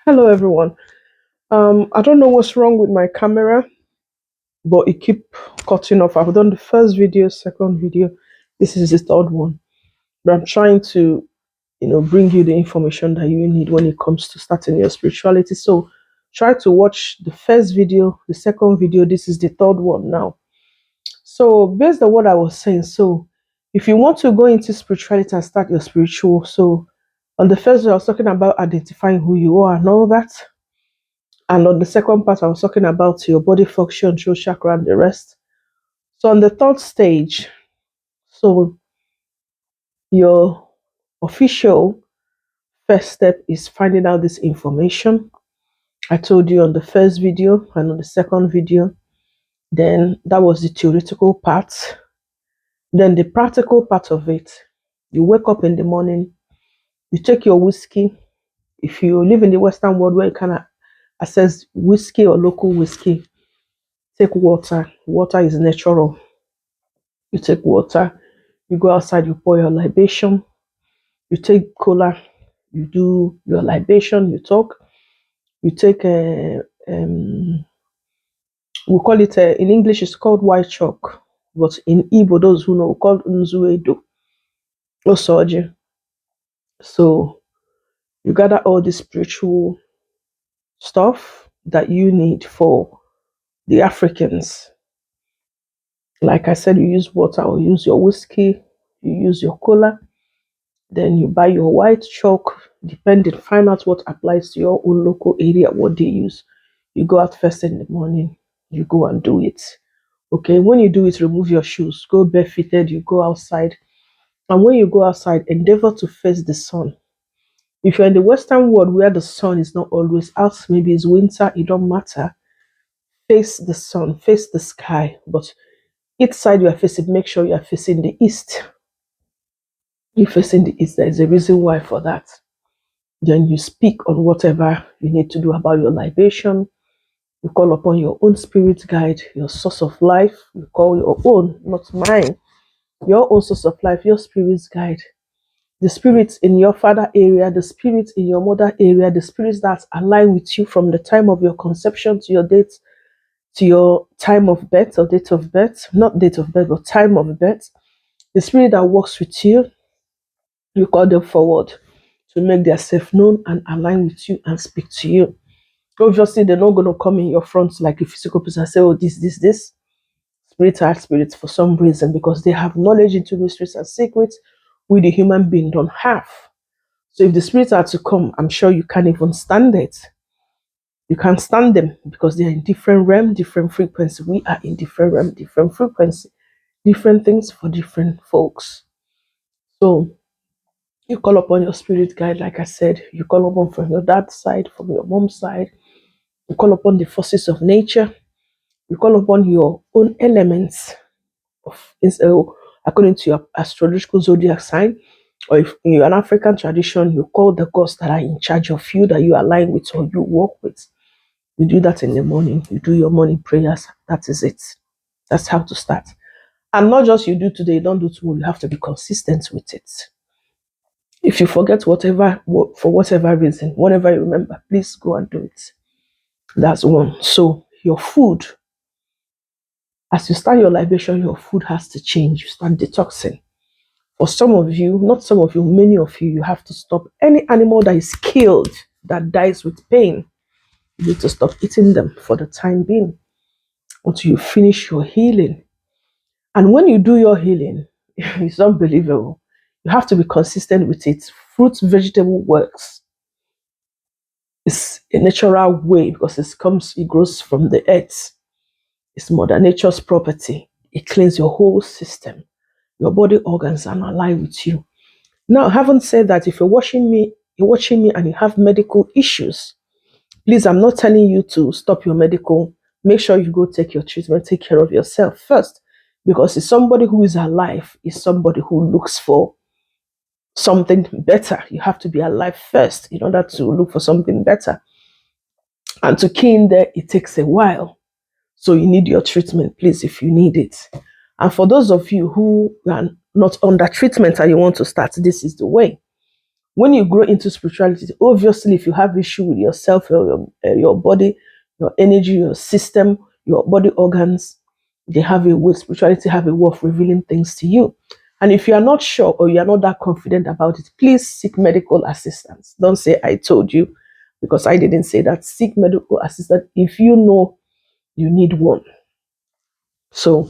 Hello everyone. I don't know what's wrong with my camera, but it keep cutting off. I've done the first video, second video. This is the third one. But I'm trying to, bring you the information that you need when it comes to starting your spirituality. So try to watch the first video, the second video. This is the third one now. So based on what I was saying, so if you want to go into spirituality and start your spiritual, so on the first day I was talking about identifying who you are and all that. And on the second part, I was talking about your body function, through chakra, and the rest. So on the third stage, so your official first step is finding out this information. I told you on the first video and on the second video. Then that was the theoretical part. Then the practical part of it. You wake up in the morning, you take your whiskey. If you live in the Western world where you can access whiskey or local whiskey, take water. Water is natural. You take water, you go outside, you pour your libation, you take cola, you do your libation, you talk, you take we call it in English it's called white chalk, but in Igbo, those who know, called nzuedo or soji. So you gather all the spiritual stuff that you need for the Africans. Like I said, you use water or use your whiskey, you use your cola. Then you buy your white chalk, depending, find out what applies to your own local area, what they use. You go out first in the morning, you go and do it. Okay, when you do it, remove your shoes, go barefooted, you go outside. And when you go outside, endeavor to face the sun. If you're in the Western world where the sun is not always out, maybe it's winter, it don't matter. Face the sun, face the sky. But each side you are facing, make sure you are facing the east. You're facing the east, there is a reason why for that. Then you speak on whatever you need to do about your libation. You call upon your own spirit guide, your source of life. You call your own, not mine, your own source of life, your spirit's guide. The spirits in your father area, the spirits in your mother area, the spirits that align with you from the time of your conception to your date, to your time of birth or date of birth, not date of birth, but time of birth. The spirit that works with you, you call them forward to make themselves known and align with you and speak to you. Obviously, they're not going to come in your front like a physical person and say, oh, this. Spirits are spirits for some reason because they have knowledge into mysteries and secrets we, the human being, don't have. So if the spirits are to come, I'm sure you can't even stand it. You can't stand them because they're in different realm, different frequency. We are in different realm, different frequency, different things for different folks. So you call upon your spirit guide, like I said, you call upon from your dad's side, from your mom's side, you call upon the forces of nature, you call upon your own elements of according to your astrological zodiac sign, or if you're an African tradition, you call the gods that are in charge of you, that you align with or you work with. You do that in the morning, you do your morning prayers. That is it. That's how to start. And not just you do today, you don't do tomorrow, you have to be consistent with it. If you forget whatever, for whatever reason, whenever you remember, please go and do it. That's one. So your food, as you start your libation, your food has to change. You start detoxing. For some of you, not some of you, many of you, you have to stop any animal that is killed, that dies with pain. You need to stop eating them for the time being until you finish your healing. And when you do your healing, it's unbelievable. You have to be consistent with it. Fruits, vegetable works. It's a natural way because it grows from the earth. It's Mother Nature's property. It cleans your whole system. Your body organs are aligned with you. Now, I haven't said that if you're watching me and you have medical issues, please, I'm not telling you to stop your medical. Make sure you go take your treatment, take care of yourself first. Because it's somebody who is alive, is somebody who looks for something better. You have to be alive first in order to look for something better. And to key in there, it takes a while. So you need your treatment, please, if you need it. And for those of you who are not under treatment and you want to start, this is the way. When you grow into spirituality, obviously, if you have issue with yourself, your body, your energy, your system, your body organs, they have a way. Spirituality have a way of revealing things to you. And if you are not sure or you are not that confident about it, please seek medical assistance. Don't say I told you, because I didn't say that. Seek medical assistance if you know you need one. So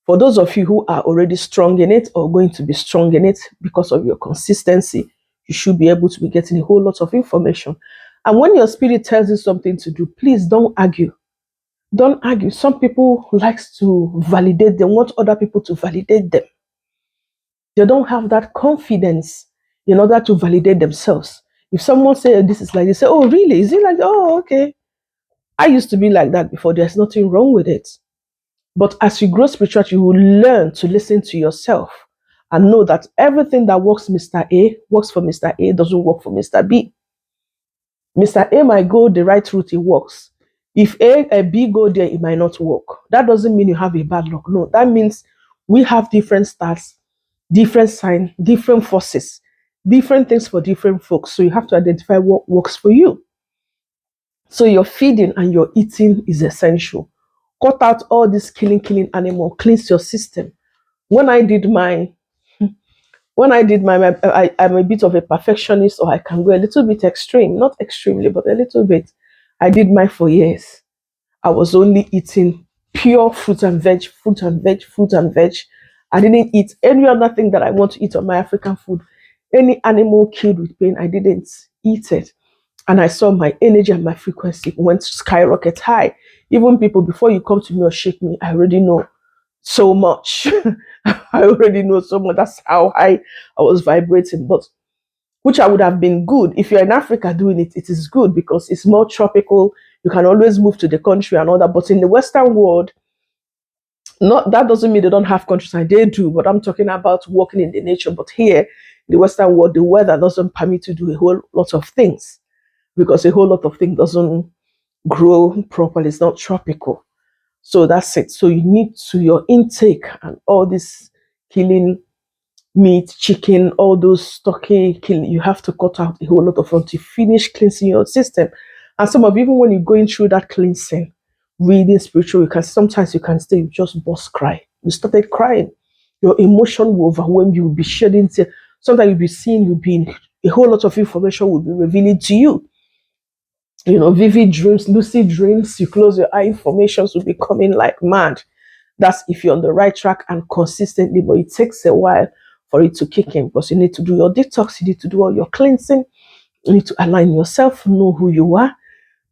for those of you who are already strong in it or going to be strong in it because of your consistency, you should be able to be getting a whole lot of information. And when your spirit tells you something to do, please don't argue. Don't argue. Some people likes to validate. They want other people to validate them. They don't have that confidence in order to validate themselves. If someone says this is like this, say, oh really? Is it like, oh okay. I used to be like that before. There's nothing wrong with it. But as you grow spiritual, you will learn to listen to yourself and know that everything that works Mr. A works for Mr. A doesn't work for Mr. B. Mr. A might go the right route, it works. If A B go there, it might not work. That doesn't mean you have a bad luck. No, that means we have different stars, different signs, different forces, different things for different folks. So you have to identify what works for you. So your feeding and your eating is essential. Cut out all this killing animal, cleanse your system. When I did my, I'm a bit of a perfectionist, or I can go a little bit extreme, not extremely, but a little bit. I did mine for years. I was only eating pure fruit and veg, fruit and veg, fruit and veg. I didn't eat any other thing that I want to eat on my African food. Any animal killed with pain, I didn't eat it. And I saw my energy and my frequency went skyrocket high. Even people, before you come to me or shake me, I already know so much. I already know so much. That's how high I was vibrating. But which I would have been good. If you're in Africa doing it, it is good because it's more tropical. You can always move to the country and all that. But in the Western world, not that doesn't mean they don't have countryside. They do, but I'm talking about walking in the nature. But here, in the Western world, the weather doesn't permit you to do a whole lot of things because a whole lot of things doesn't grow properly. It's not tropical. So that's it. So you need to your intake and all this killing meat, chicken, all those stocky killing, you have to cut out a whole lot of them to finish cleansing your system. And some of even when you're going through that cleansing, reading spiritual, you can sometimes you can stay, you just burst cry. You started crying. Your emotion will overwhelm you, will be shedding tears. Sometimes you'll be seeing, you'll be a whole lot of information will be revealing to you. You know, vivid dreams, lucid dreams, you close your eye, informations will be coming like mad. That's if you're on the right track and consistently, but it takes a while for it to kick in because you need to do your detox, you need to do all your cleansing, you need to align yourself, know who you are,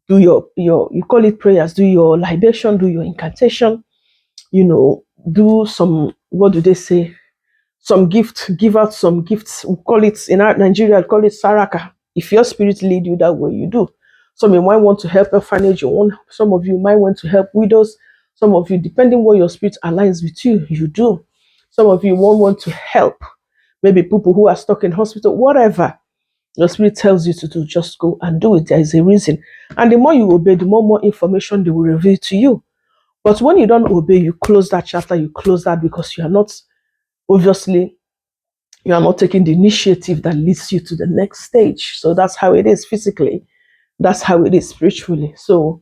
do your you call it prayers, do your libation, do your incantation, you know, do some, what do they say? Some gift, give out some gifts. We call it in our Nigeria, we call it saraka. If your spirit lead you that way, you do. Some you might want to help orphanage, some of you might want to help widows, some of you, depending what your spirit aligns with you, you do. Some of you won't want to help. Maybe people who are stuck in hospital, whatever your spirit tells you to do, just go and do it. There is a reason. And the more you obey, the more information they will reveal to you. But when you don't obey, you close that chapter, you close that because you are not, obviously, you are not taking the initiative that leads you to the next stage. So that's how it is physically. That's how it is spiritually. So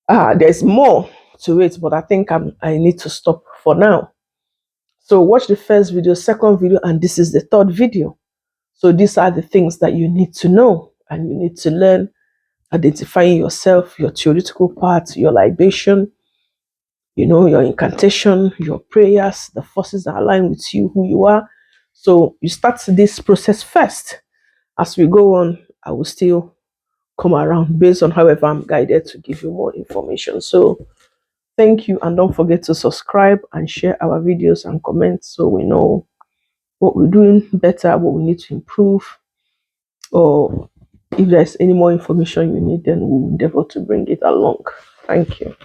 there's more to it, but I think I need to stop for now. So watch the first video, second video, and this is the third video. So these are the things that you need to know and you need to learn, identifying yourself, your theoretical part, your libation, you know, your incantation, your prayers, the forces that align with you, who you are. So you start this process first. As we go on, I will still come around based on however I'm guided to give you more information. So thank you, and don't forget to subscribe and share our videos and comment so we know what we're doing better, what we need to improve, or if there's any more information you need, then we'll endeavor to bring it along. Thank you.